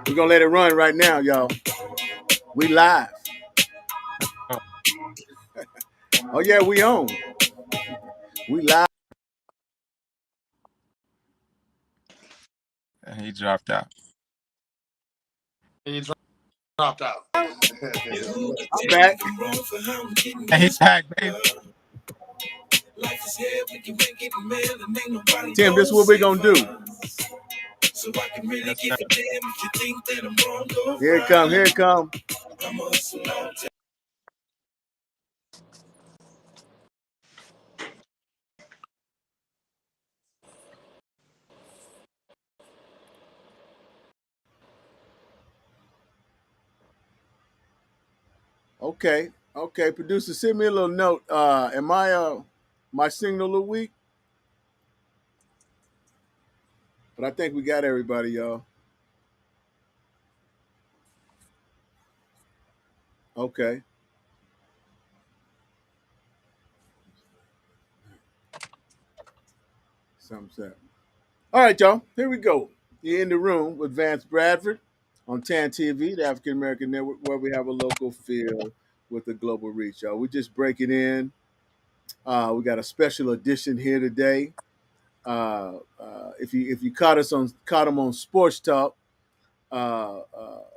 We're gonna let it run right now, y'all. We live. Oh yeah, we on. We live. He dropped out. He dropped out. I'm back. He's back, baby. Tim, this is what we're gonna do. Here it come, here it come. Okay, producer, send me a little note. Am I my signal a little weak? But I think we got everybody, y'all. Okay. Something's happening. All right, y'all. Here we go. You're in the room with Vance Bradford on TAN TV, the African American Network, where we have a local feel with a global reach, y'all. We just break it in. We got a special edition here today. If you caught them on Sports Talk a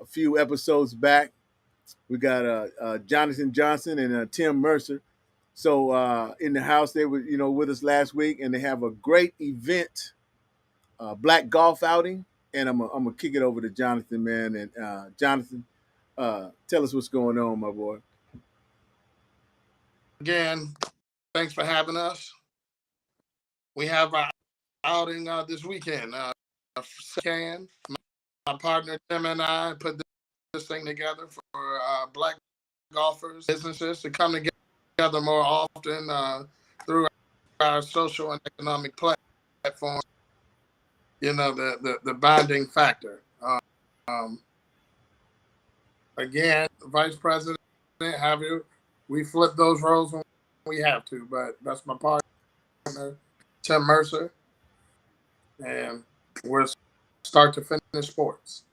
few episodes back, we got Jonathan Johnson and Tim Mercer. So in the house, they were with us last week, and they have a great event, black golf outing. And I'm gonna kick it over to Jonathan, man. And Jonathan, tell us what's going on, my boy. Again, thanks for having us. We have our outing this weekend. My partner Tim and I put this thing together for black golfers, businesses to come together more often through our social and economic platforms. The bonding factor. Again, Vice President, we flip those roles when we have to, but that's my partner, Tim Mercer, and we're start to finish sports.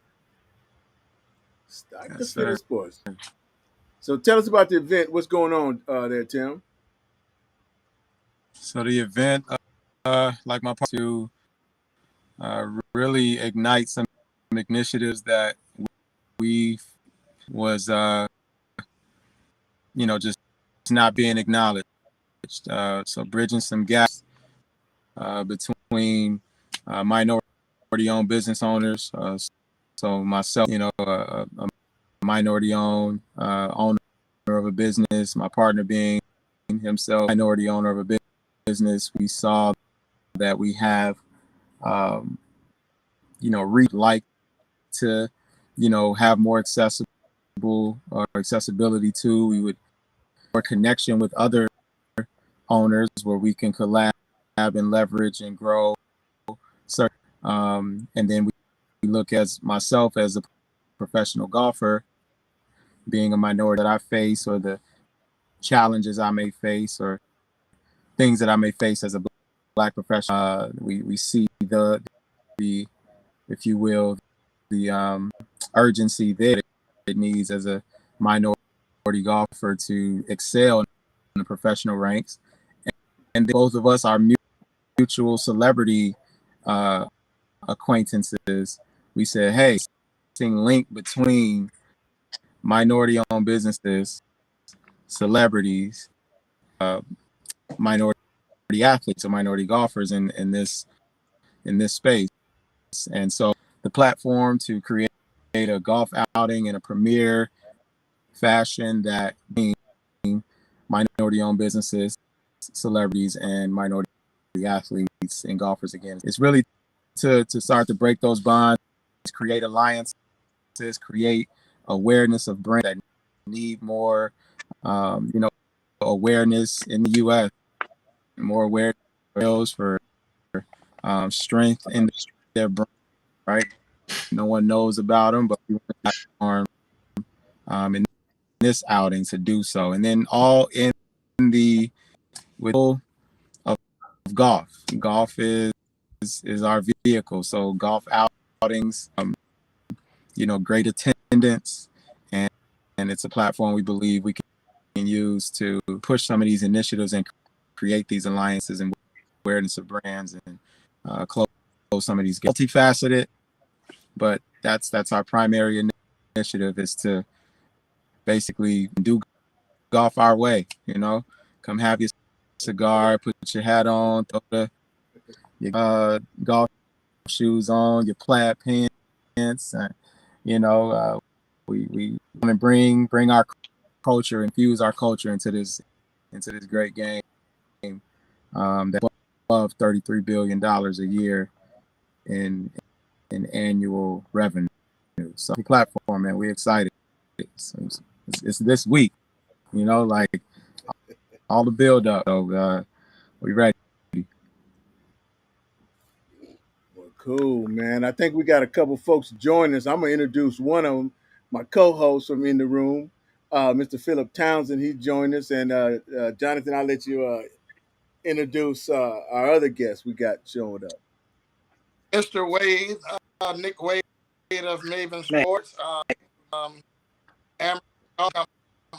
Start to finish sports. So tell us about the event. What's going on there, Tim? So the event, like my part, to really ignite some initiatives that we was, just not being acknowledged. So bridging some gaps between minority-owned business owners. So myself, a minority-owned owner of a business, my partner being himself, minority owner of a business. We saw that we have, like to, have more accessibility to. We would more connection with other owners where we can collab and leverage and grow. And then we look as myself as a professional golfer, being a minority that I face, or the challenges I may face, or things that I may face as a black professional. We see the if you will, the urgency that it needs as a minority golfer to excel in the professional ranks. And both of us are mutual celebrity acquaintances. We said, hey, link between minority-owned businesses, celebrities, minority athletes, or minority golfers in this space. And so the platform to create a golf outing in a premier fashion that minority-owned businesses, celebrities, and minority athletes and golfers again. It's really to start to break those bonds, create alliances, create awareness of brands that need more, awareness in the U.S., more awareness for strength in their brand, right? No one knows about them, but we want to platform in this outing to do so. And then all in the with of golf. Golf is is our vehicle. So golf outings, great attendance, and it's a platform we believe we can use to push some of these initiatives and create these alliances and awareness of brands and close some of these multifaceted. But that's our primary initiative, is to basically do golf our way. Come have your cigar, put your hat on, throw your golf shoes on, your plaid pants. We want to bring our culture, infuse our culture into this great game. That's above $33 billion a year in annual revenue. So the platform, man, we're excited. It's this week, like all the build up. So we ready. Well, cool, man. I think we got a couple folks joining us. I'm gonna introduce one of them, my co-host from In the Room, Mr. Philip Townsend. He joined us, and Jonathan, I'll let you introduce our other guest we got showing up. Mr. Wade, Nick Wade of Maven Sports. I'm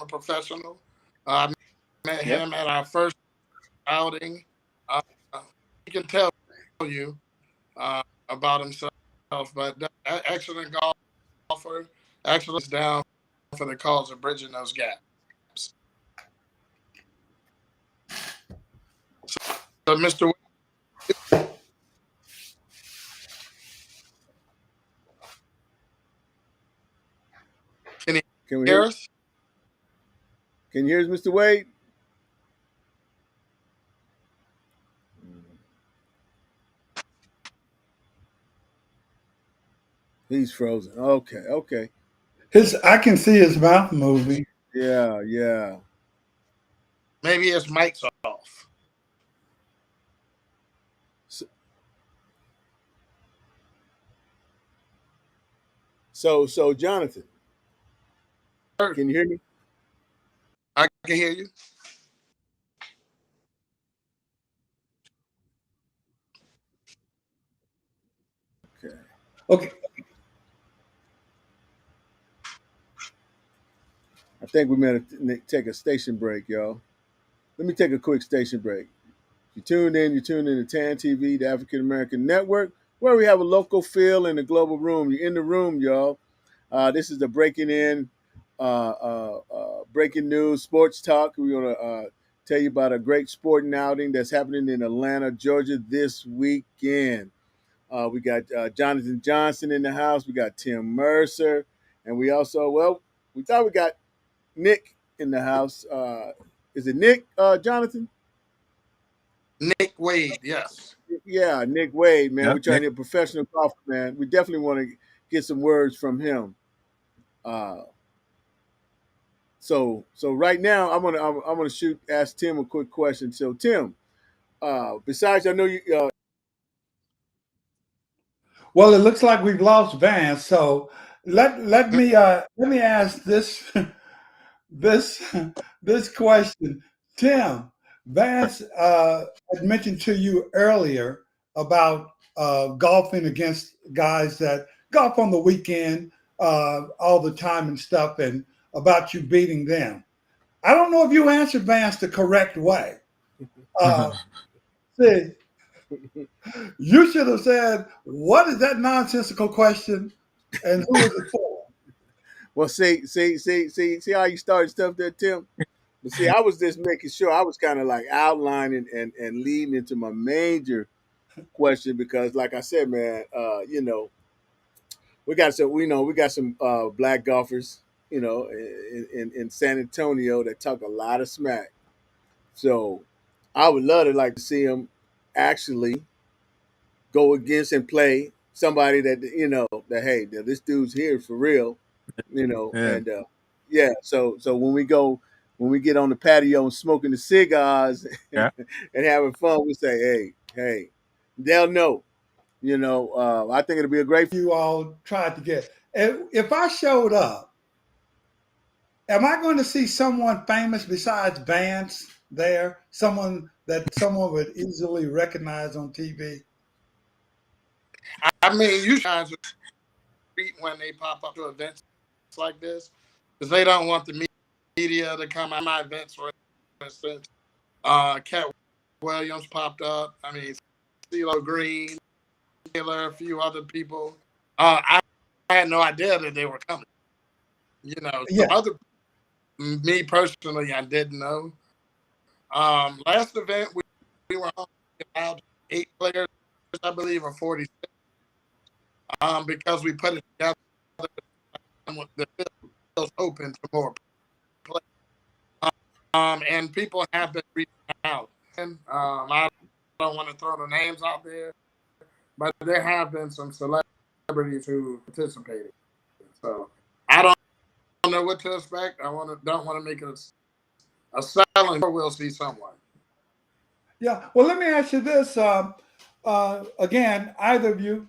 a professional. I met him at our first outing. He can tell you about himself, but excellent golfer, excellent down for the cause of bridging those gaps. So, Mr. Wade, Can we hear hear? us? Can you hear us, Mr. Wade? He's frozen. Okay. I can see his mouth moving. Yeah. Maybe his mic's off. So Jonathan, can you hear me? I can hear you. Okay. I think we better take a station break, y'all. Let me take a quick station break. You tuned in to TAN TV, the African American Network, where we have a local feel in the global room. You're in the room, y'all. This is the breaking news sports talk. We're going to tell you about a great sporting outing that's happening in Atlanta, Georgia this weekend. We got Jonathan Johnson in the house. We got Tim Mercer. And we also, we thought we got Nick in the house. Is it Nick, Jonathan? Nick Wade, yes. Yeah, Nick Wade, man. Yep, We're trying to get a professional golfer, man. We definitely want to get some words from him. So right now, I'm gonna ask Tim a quick question. So Tim, besides, I know you. Well, it looks like we've lost Vance. So let me ask this this this question, Tim. Vance had mentioned to you earlier about golfing against guys that golf on the weekend all the time and stuff, and about you beating them. I don't know if you answered Vance the correct way. See, you should have said, "What is that nonsensical question?" and who is it for? Well, see how you started stuff there, Tim. But see, I was just making sure I was kind of like outlining and leading into my major question because, like I said, man, we got some black golfers, in San Antonio that talk a lot of smack. So I would love to like to see them actually go against and play somebody that that hey, this dude's here for real, yeah. and yeah. So when we get on the patio and smoking the cigars Yeah. and having fun, we say, hey, they'll know. I think it'll be a great. You all tried to get. If I showed up, am I going to see someone famous besides Vance there? Someone that someone would easily recognize on TV? I mean, you guys treat when they pop up to events like this because they don't want the media to come at my events, for instance. Cat Williams popped up. I mean, CeeLo Green, Taylor, a few other people. I had no idea that they were coming. You know, Yeah. some other, me personally, I didn't know. Last event, we were allowed 8 players, I believe, or 46. Because we put it together, the field's open to more play. And people have been reaching out. And I don't want to throw the names out there, but there have been some celebrities who participated. So I don't know what to expect. Don't want to make it a selling, or we'll see someone. Yeah. Well, let me ask you this. Again, either of you,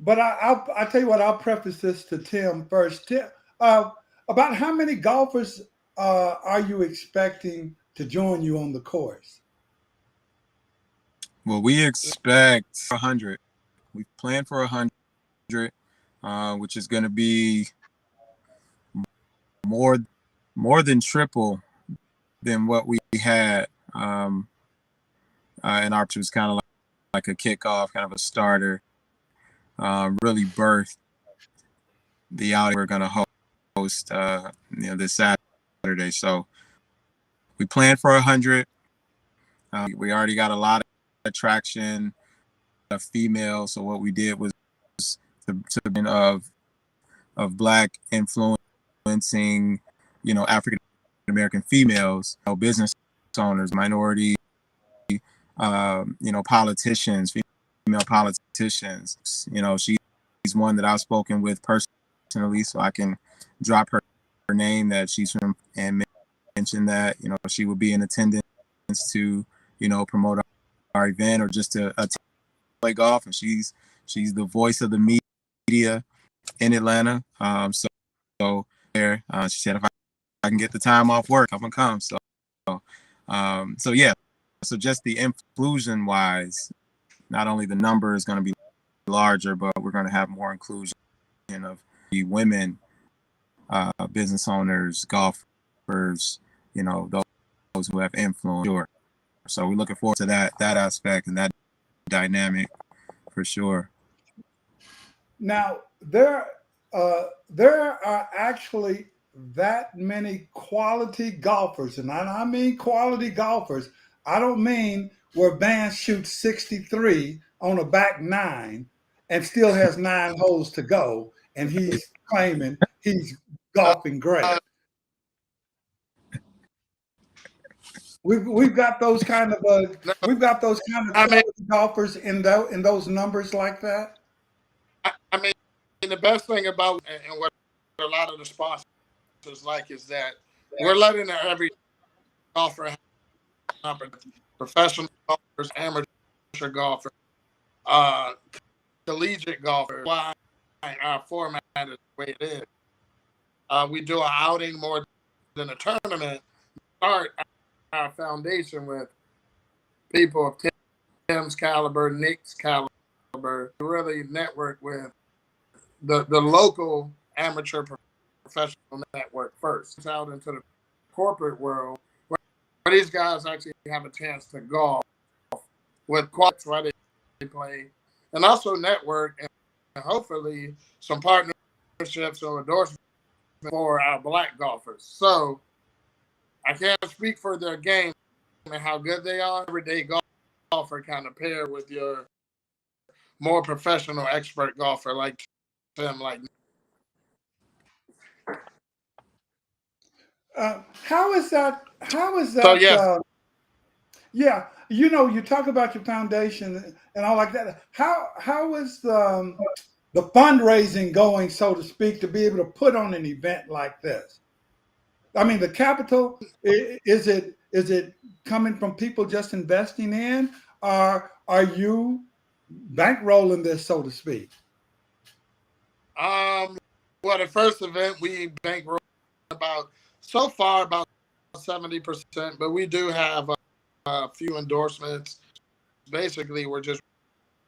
but I'll tell you what. I'll preface this to Tim first. Tim, about how many golfers are you expecting to join you on the course? Well, we expect 100. We plan for 100, which is going to be more than triple than what we had. And our was kind of like a kickoff, kind of a starter. Really birthed the outing we're going to host, this Saturday. So we planned for 100. We already got a lot of traction of females. So what we did was of Black influencing, African American females, business owners, minority, politicians, female politicians. She's one that I've spoken with personally, so I can drop her name that she's from and mention that she would be in attendance to promote our event or just to play golf, and she's the voice of the media in Atlanta. So there, she said if I can get the time off work, I'm gonna come. So yeah. So just the inclusion wise, not only the number is going to be larger, but we're going to have more inclusion of the women, business owners, golfers, those who have influence. So we're looking forward to that aspect and that dynamic for sure. Now there are actually that many quality golfers, and I mean quality golfers. I don't mean where Vance shoots 63 on a back nine and still has 9 holes to go, and he's claiming he's golfing great. We've got those kind of quality golfers in those numbers like that. I mean, the best thing about and what a lot of the sponsors like is that we're letting every golfer have professional golfers, amateur golfers, collegiate golfers. Why our format is the way it is. We do an outing more than a tournament. Start our foundation with people of Tim's caliber, Nick's caliber, to really network with the local amateur professional network first. It's out into the corporate world where these guys actually have a chance to golf with quality where they play, and also network and hopefully some partnerships or endorsements for our Black golfers. So I can't speak for their game and how good they are. Everyday golfer kind of paired with your more professional expert golfer like Tim, like. How is that? So yes, Yeah, you talk about your foundation and all like that. How is the fundraising going, so to speak, to be able to put on an event like this? I mean, the capital, is it coming from people just investing in, or are you bankrolling this, so to speak? well, the first event we bankrolled about 70%, but we do have a few endorsements. Basically, we're just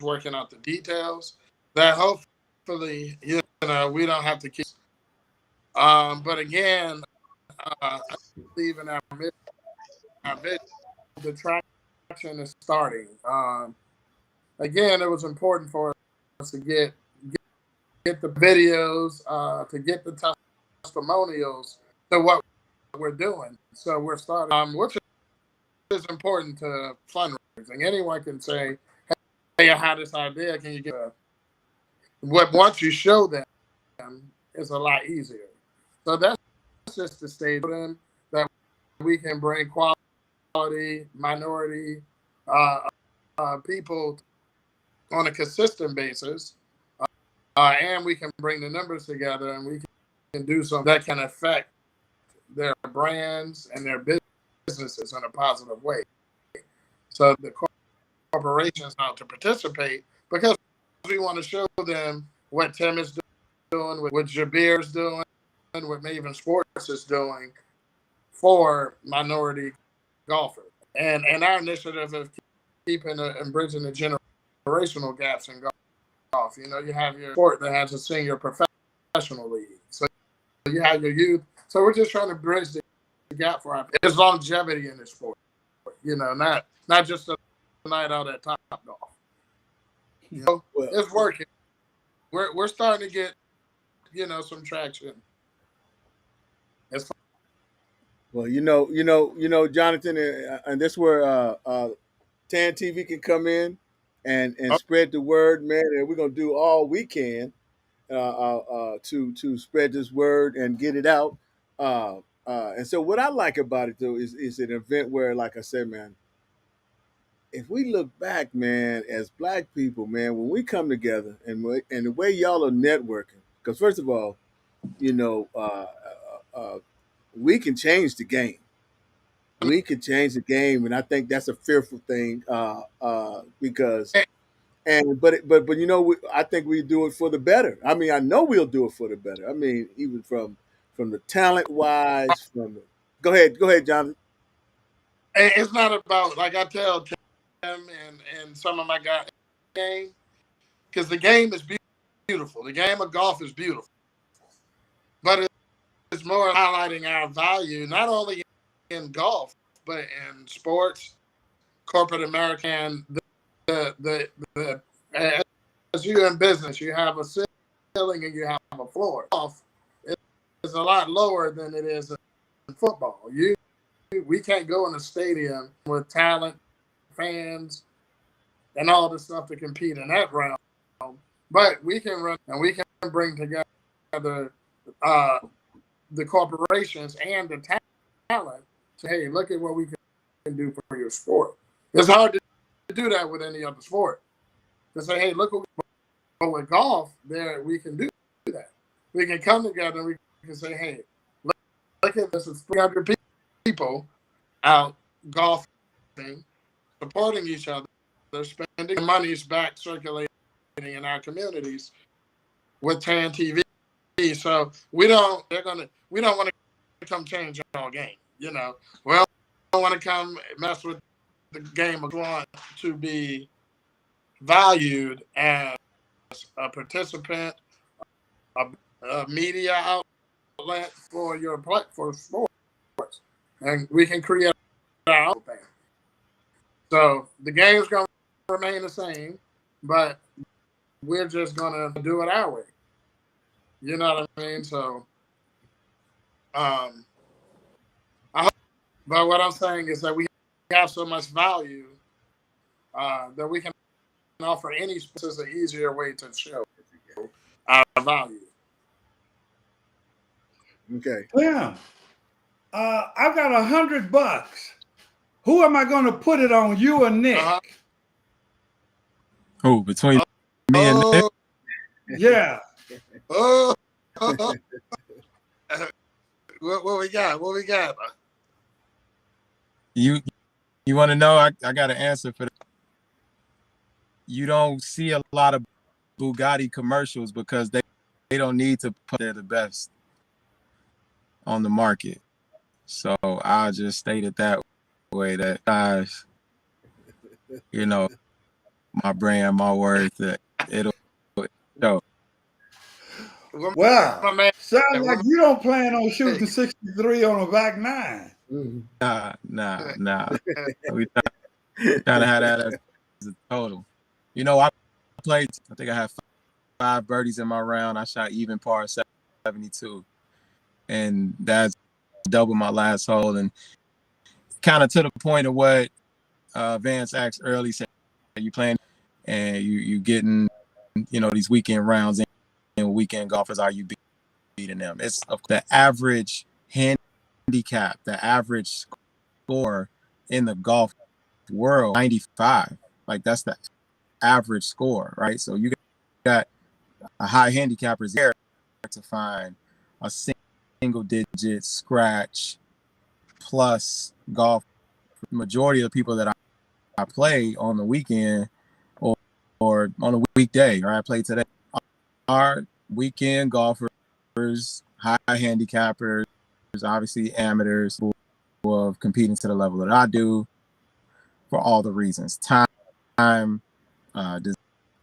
working out the details that hopefully, we don't have to keep. But again, I believe in our vision. The traction is starting. Again, it was important for us to get the videos, to get the testimonials to what we're doing. So we're starting, which is important to fundraising. Anyone can say, "Hey, I had this idea. Can you get what?" Once you show them, it's a lot easier. So that's just the stage that we can bring quality, minority people on a consistent basis, and we can bring the numbers together, and we can do something that can affect their brands and their businesses in a positive way. So the corporations have to participate because we want to show them what Tim is doing, what Jabir is doing, what Maven Sports is doing for minority golfers. And our initiative of keeping and bridging the generational gaps in golf. You have your sport that has a senior professional league. So you have your youth. So we're just trying to bridge the gap for there's longevity in this sport. Not just a night out at Top Golf. Well, It's working. We're starting to get some traction. It's fun. Well, Jonathan, and this where Tan TV can come in and spread the word, man. And we're gonna do all we can to spread this word and get it out. And so, what I like about it though is an event where, like I said, man, if we look back, man, as Black people, man, when we come together and the way y'all are networking, because first of all, you know, we can change the game. We can change the game, and I think that's a fearful thing because but I think we do it for the better. I mean, I know we'll do it for the better. I mean, even from the talent wise, go ahead, Jonathan. It's not about, like I tell Tim and some of my guys, game, because the game is beautiful. The game of golf is beautiful, but it's more highlighting our value, not only in golf but in sports, corporate America, and the as you in business, you have a ceiling and you have a floor. Golf is a lot lower than it is in football. We can't go in a stadium with talent, fans, and all the stuff to compete in that realm. But we can run and we can bring together the corporations and the talent to, hey, look at what we can do for your sport. It's hard to do that with any other sport. To say, hey, look, but with golf, there we can do that. We can come together and we can say, hey, look at this. It's 300 people out golfing, supporting each other. They're spending money's back circulating in our communities with Tan TV. So we don't want to come change our game. We don't want to come mess with the game. We want to be valued as a participant, a media outlet for sports, and we can create our own thing. So the game's going to remain the same, but we're just going to do it our way. You know what I mean? So, I hope, but what I'm saying is that we have so much value that we can offer any space as an easier way to show our value. Okay. Yeah. I've got $100. Who am I going to put it on, you or Nick? Oh, between me and Nick? Yeah. Oh. What we got? What we got? You want to know? I got an answer for that. You don't see a lot of Bugatti commercials because they don't need to put they're the best on the market. So I'll just state it that way, that guys, my brand, my worth. It'll show. Well, My man, sounds like what you don't plan on shooting man. 63 on a back nine. Mhm. Nah. We trying to have that as a total. You know, I played. I think I had 5 birdies in my round. I shot even par 72, and that's double my last hole. And kind of to the point of what Vance asked early, said you playing and you getting these weekend rounds and weekend golfers. Are you beating them? It's the average handicap, the average score in the golf world, 95. Like that's the average score, right? So you got a high handicappers there to find a single digit scratch plus golf. The majority of the people that I play on the weekend or on a weekday, or I play today, are weekend golfers, high handicappers, obviously amateurs who are competing to the level that I do for all the reasons. Time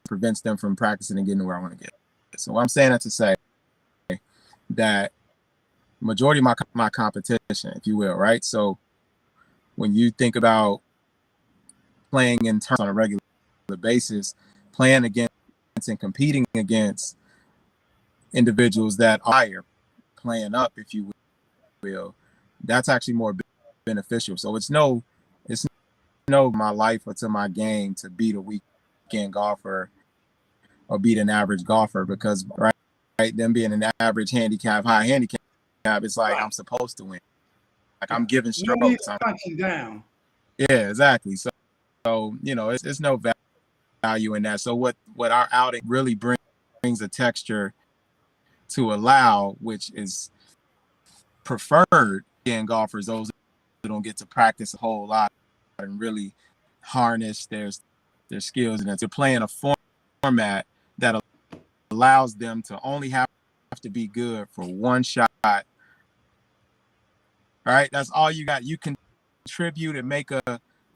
prevents them from practicing and getting to where I want to get. So I'm saying that to say that majority of my competition, if you will, right? So when you think about playing in terms on a regular basis, playing against and competing against individuals that are higher, playing up, if you will, that's actually more beneficial. So it's no my life or to my game to beat a weekend golfer or beat an average golfer because right them being an average handicap, high handicap, it's like Right. I'm supposed to win. Like I'm Yeah. giving No need strokes. to punch you down. Yeah, exactly. So it's no value in that. So what our outing really brings a texture to allow, which is preferred in golfers, those who don't get to practice a whole lot and really harness their skills, and they're playing a format that allows them to only have to be good for one shot. All right, that's all you got. You can contribute and make a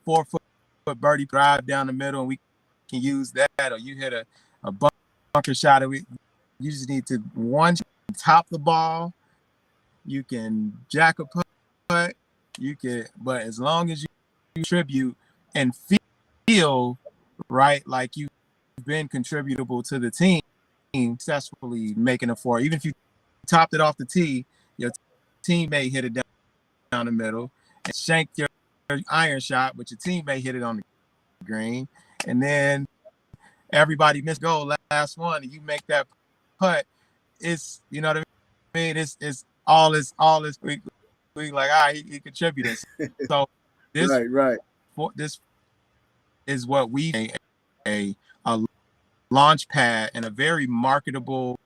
4-foot birdie drive down the middle, and we can use that. Or you hit a bunker shot, and you just need to top the ball. You can jack a putt. You can, but as long as you contribute and feel right, like you've been contributable to the team, successfully making it for. Even if you topped it off the tee, your teammate hit it down the middle and shanked your iron shot, but your teammate hit it on the green, and then everybody missed goal last one, and you make that putt. It's what I mean. It's all this we like. All right, he contributed. So this Right. this is what we a launch pad and a very marketable,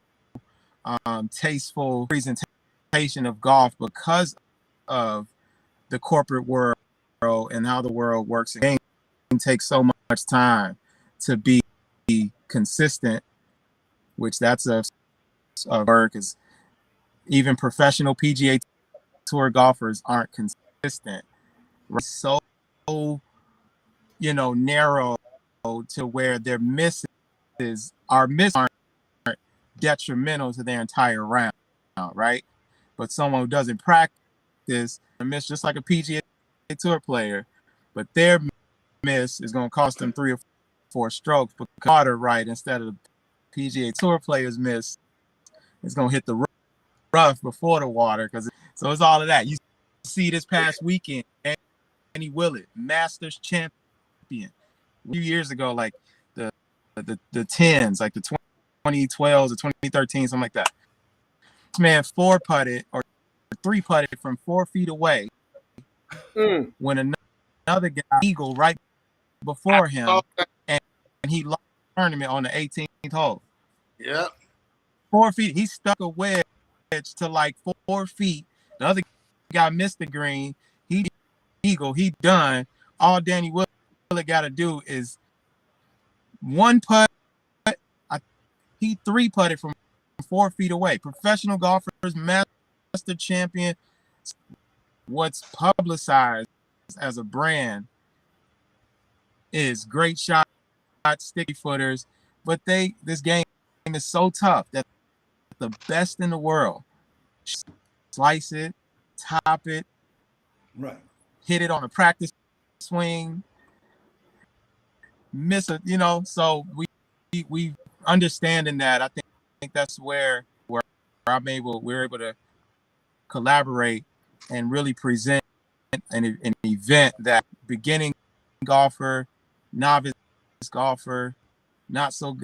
tasteful presentation of golf because of the corporate world and how the world works. The game takes so much time to be consistent, which that's a work. Is even professional PGA Tour golfers aren't consistent. So narrow to where their misses aren't detrimental to their entire round, right? But someone who doesn't practice miss just like a PGA Tour player, but their miss is going to cost them 3 or 4 strokes. But water right instead of the PGA Tour players miss, it's going to hit the rough before the water so it's all of that. You see this past weekend, Danny Willett, Masters champion, a few years ago, like the tens, like the 2012s or 2013, something like that. This man 4-putted or 3-putted from 4 feet away when another guy eagle right before him, and he lost the tournament on the 18th hole. Yep. 4 feet. He stuck a wedge to like 4 feet. The other guy missed the green. He eagle. He done. All Danny Willett got to do is one putt. He 3-putted from 4 feet away. Professional golfers, master champion. What's publicized as a brand is great shots sticky footers, but this game is so tough that the best in the world slice it, top it, Right. hit it on a practice swing, miss it, so we understanding that. I think that's where we're able to collaborate and really present an event that beginning golfer, novice golfer, not so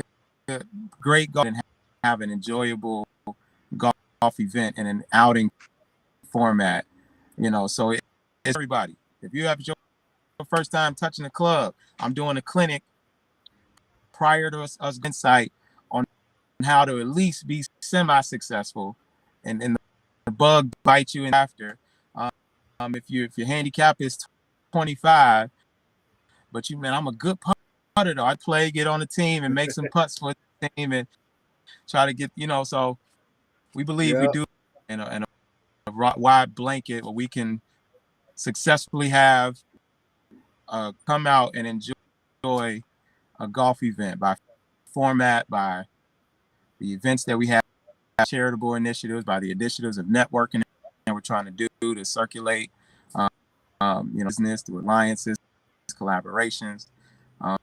good, great golfer, and have an enjoyable golf event and an outing format. So it's everybody. If you have your first time touching a club, I'm doing a clinic prior to us insight on how to at least be semi-successful, and the bug bites you in after. If your handicap is 25, but I'm a good putter though. I play, get on the team, and make some putts for the team, and try to get So we believe we Yeah. do in a wide blanket where we can successfully have come out and enjoy a golf event by format, by the events that we have, charitable initiatives, by the initiatives of networking that we're trying to do to circulate, business through alliances, collaborations. Um,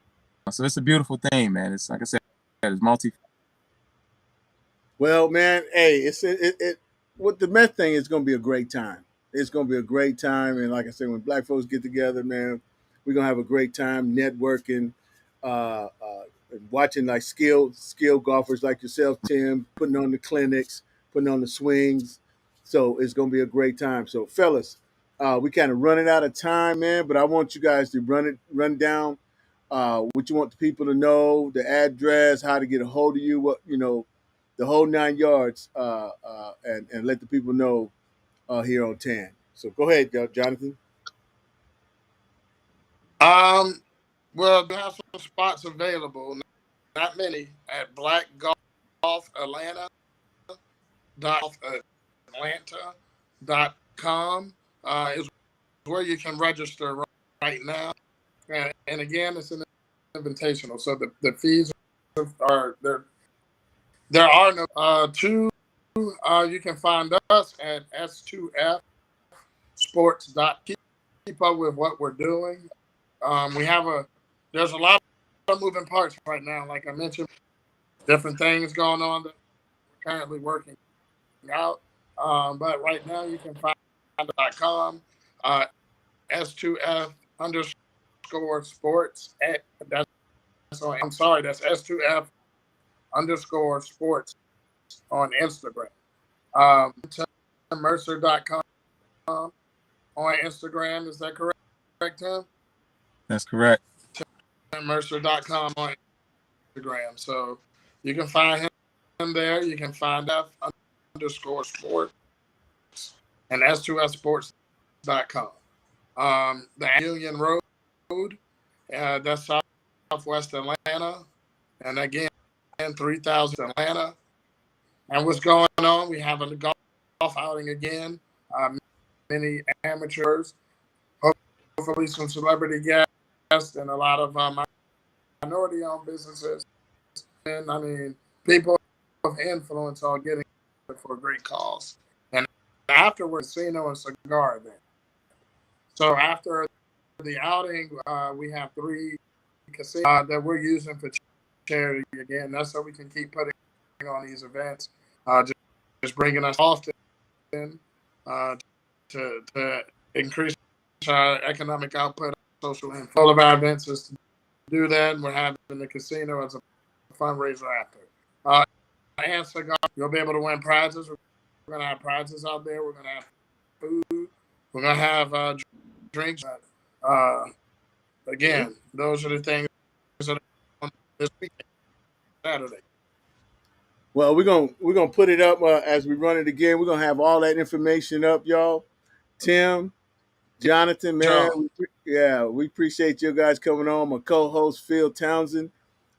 so it's a beautiful thing, man. It's like I said, it's multi. Well, man, hey, what the Met thing is going to be a great time. It's going to be a great time, and like I said, when Black folks get together, man, we're gonna have a great time networking, watching like skilled golfers like yourself, Tim, putting on the clinics, putting on the swings. So it's gonna be a great time. So, fellas, we kind of running out of time, man. But I want you guys to run down what you want the people to know, the address, how to get a hold of you, the whole 9 yards, and let the people know here on Tan. So go ahead, Jonathan. Well, we have some spots available, not many, at Black Golf Atlanta Atlanta.com is where you can register right now. And again, it's an invitational, so the fees are there. There are no two. You can find us at S2F Sports. Keep up with what we're doing. There's a lot of moving parts right now. Like I mentioned, different things going on that we're currently working out. But right now you can find .com, S2F underscore sports. That's S2F underscore sports on Instagram. TimMercer.com on Instagram. Is that correct, Tim? That's correct. TimMercer.com on Instagram. So you can find him there. You can find F underscore sports and S2Fsports.com. The Union Road, that's Southwest Atlanta. And again, 3000 Atlanta. And what's going on? We have a golf outing again. Many amateurs, hopefully some celebrity guests, and a lot of minority-owned businesses. And I mean, people of influence are getting for a great cause. And afterwards, casino and cigar event. So after the outing, we have 3 casinos that we're using for charity again. That's so we can keep putting on these events. Just bringing us often to increase our economic output, social and all of our events is to do that. And we're having the casino as a fundraiser after. And cigar, you'll be able to win prizes. We're going to have prizes out there. We're going to have food. We're going to have drinks. Again, those are the things that are on this weekend, Saturday. Well, we're gonna put it up as we run it again. We're gonna have all that information up, y'all. Tim, Jonathan, man, Joe. we appreciate you guys coming on. My co-host Phil Townsend.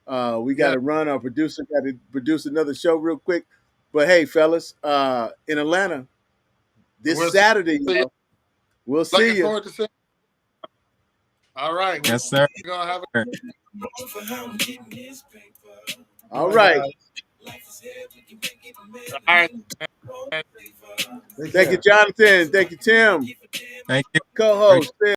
We got Yeah. to run. Our producer got to produce another show real quick. But hey, fellas, in Atlanta this We'll Saturday, see you. we'll see Looking you. forward to seeing you. All right. Yes, sir. We're going to have All All right, right. guys. All right. Take Thank you, care. Jonathan. Thank you, Tim. Thank you. Co-host.